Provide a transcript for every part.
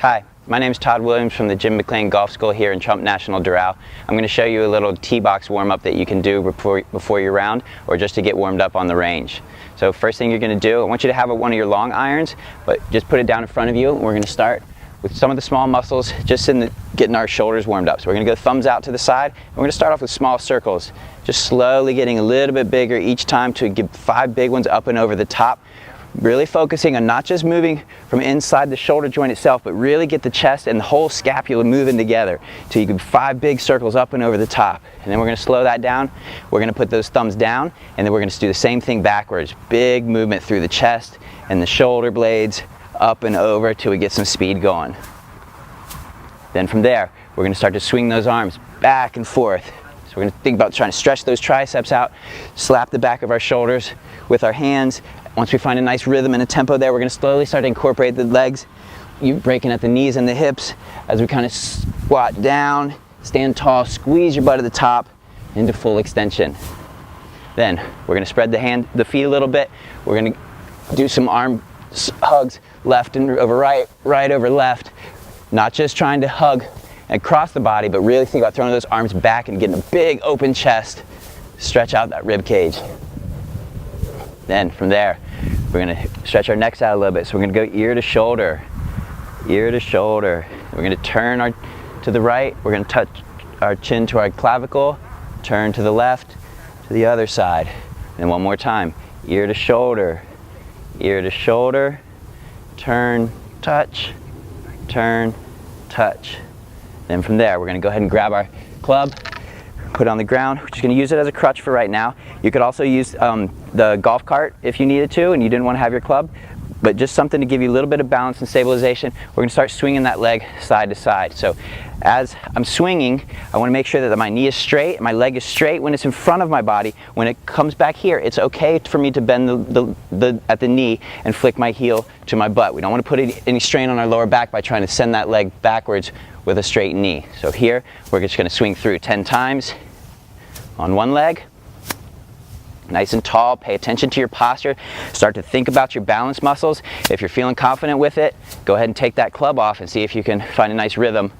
Hi, my name is Todd Williams from the Jim McLean Golf School here in Trump National Doral. I'm going to show you a little tee box warm-up that you can do before your round, or just to get warmed up on the range. So first thing you're going to do, I want you to have one of your long irons, but just put it down in front of you. We're going to start with some of the small muscles, just getting our shoulders warmed up. So we're going to go thumbs out to the side, and we're going to start off with small circles, just slowly getting a little bit bigger each time to give 5 big ones up and over the top. Really focusing on not just moving from inside the shoulder joint itself, but really get the chest and the whole scapula moving together till you get 5 big circles up and over the top. And then we're going to slow that down. We're going to put those thumbs down, and then we're going to do the same thing backwards. Big movement through the chest and the shoulder blades up and over till we get some speed going. Then from there, we're going to start to swing those arms back and forth. So we're going to think about trying to stretch those triceps out, slap the back of our shoulders with our hands. Once we find a nice rhythm and a tempo there, we're going to slowly start to incorporate the legs. You breaking at the knees and the hips as we kind of squat down, stand tall, squeeze your butt at the top into full extension. Then we're going to spread the feet a little bit. We're going to do some arm hugs, left and over right, right over left. Not just trying to hug across the body, but really think about throwing those arms back and getting a big open chest. Stretch out that rib cage. Then from there, we're going to stretch our necks out a little bit. So we're going to go ear to shoulder, ear to shoulder. We're going to turn to the right. We're going to touch our chin to our clavicle, turn to the left, to the other side. And one more time, ear to shoulder, turn, touch, turn, touch. Then from there, we're going to go ahead and grab our club, put it on the ground. We're just going to use it as a crutch for right now. You could also use the golf cart if you needed to and you didn't want to have your club, but just something to give you a little bit of balance and stabilization. We're going to start swinging that leg side to side. So as I'm swinging, I want to make sure that my knee is straight, my leg is straight when it's in front of my body. When it comes back here, it's okay for me to bend at the knee and flick my heel to my butt. We don't want to put any strain on our lower back by trying to send that leg backwards with a straight knee. So here, we're just going to swing through 10 times on one leg. Nice and tall, pay attention to your posture. Start to think about your balance muscles. If you're feeling confident with it, go ahead and take that club off and see if you can find a nice rhythm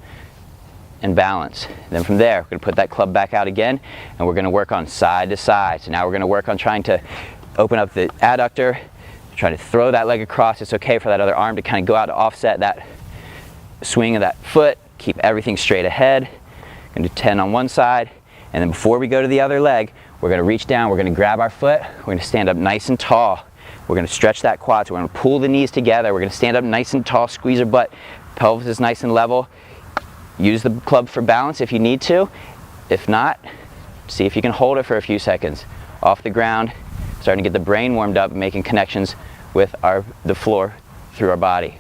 and balance. Then from there, we're going to put that club back out again, and we're going to work on side to side. So now we're going to work on trying to open up the adductor, try to throw that leg across. It's okay for that other arm to kind of go out to offset that swing of that foot. Keep everything straight ahead. We're going to do 10 on one side, and then before we go to the other leg, we're going to reach down, we're going to grab our foot, we're going to stand up nice and tall. We're going to stretch that quad, so we're going to pull the knees together. We're going to stand up nice and tall, squeeze our butt, pelvis is nice and level. Use the club for balance if you need to. If not, see if you can hold it for a few seconds. Off the ground, starting to get the brain warmed up, making connections with the floor through our body.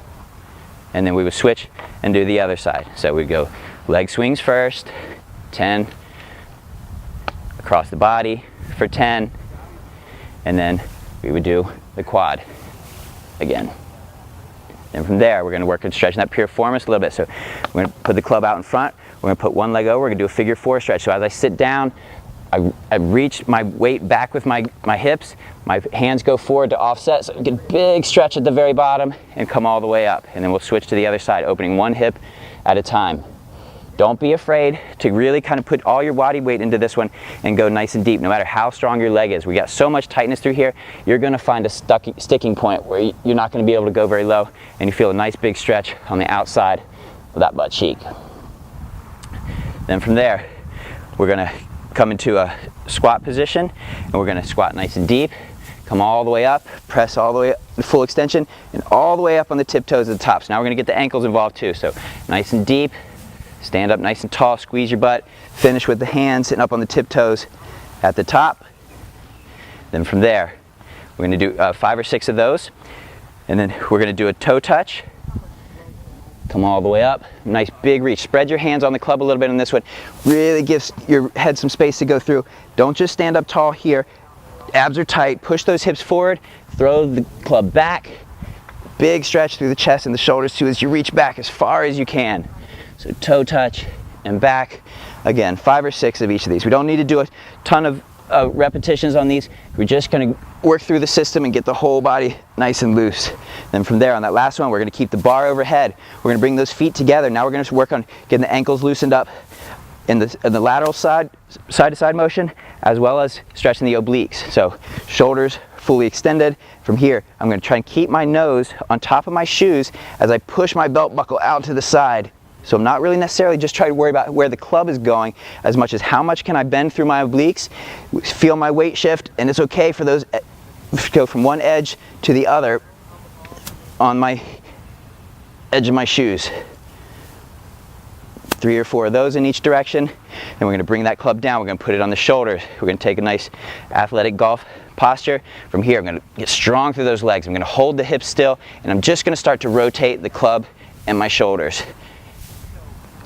And then we would switch and do the other side. So we'd go leg swings first, 10, across the body for 10, and then we would do the quad again. And from there, we're going to work on stretching that piriformis a little bit. So we're going to put the club out in front, we're going to put one leg over, we're going to do a figure 4 stretch. So as I sit down, I reach my weight back with my hips, my hands go forward to offset, so get a big stretch at the very bottom and come all the way up. And then we'll switch to the other side, opening one hip at a time. Don't be afraid to really kind of put all your body weight into this one and go nice and deep, no matter how strong your leg is. We got so much tightness through here, you're going to find a sticking point where you're not going to be able to go very low, and you feel a nice big stretch on the outside of that butt cheek. Then from there, we're going to come into a squat position, and we're going to squat nice and deep, come all the way up, press all the way up to full extension, and all the way up on the tiptoes at the top. So now we're going to get the ankles involved too. So nice and deep, stand up nice and tall, squeeze your butt, finish with the hands and up on the tiptoes at the top. Then from there, we're going to do 5 or 6 of those, and then we're going to do a toe touch. Come all the way up, nice big reach. Spread your hands on the club a little bit on this one. Really gives your head some space to go through. Don't just stand up tall here. Abs are tight, push those hips forward, throw the club back. Big stretch through the chest and the shoulders too as you reach back as far as you can. So toe touch and back. Again, 5 or 6 of each of these. We don't need to do a ton of repetitions on these. We're just going to work through the system and get the whole body nice and loose. Then from there, on that last one, we're going to keep the bar overhead. We're going to bring those feet together. Now we're going to work on getting the ankles loosened up in the lateral side to side motion, as well as stretching the obliques. So shoulders fully extended. From here, I'm going to try and keep my nose on top of my shoes as I push my belt buckle out to the side. So I'm not really necessarily just trying to worry about where the club is going as much as how much can I bend through my obliques, feel my weight shift, and it's okay for those to go from one edge to the other on my edge of my shoes. 3 or 4 of those in each direction. Then we're going to bring that club down. We're going to put it on the shoulders. We're going to take a nice athletic golf posture. From here, I'm going to get strong through those legs. I'm going to hold the hips still, and I'm just going to start to rotate the club and my shoulders.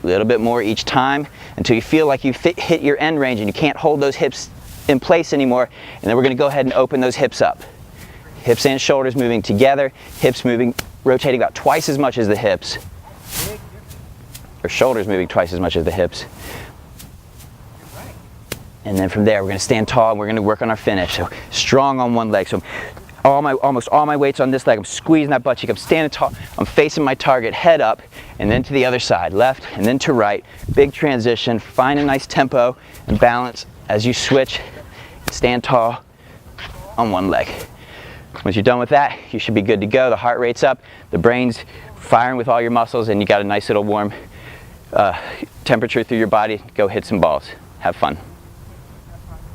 A little bit more each time until you feel like you've hit your end range and you can't hold those hips in place anymore. And then we're going to go ahead and open those hips up. Hips and shoulders moving together, hips moving, rotating about twice as much as the hips. Or shoulders moving twice as much as the hips. And then from there, we're going to stand tall and we're going to work on our finish. So strong on one leg. So almost all my weight's on this leg. I'm squeezing that butt cheek. I'm standing tall. I'm facing my target, head up, and then to the other side, left and then to right. Big transition. Find a nice tempo and balance as you switch. Stand tall on one leg. Once you're done with that, you should be good to go. The heart rate's up, the brain's firing with all your muscles, and you got a nice little warm temperature through your body. Go hit some balls. Have fun.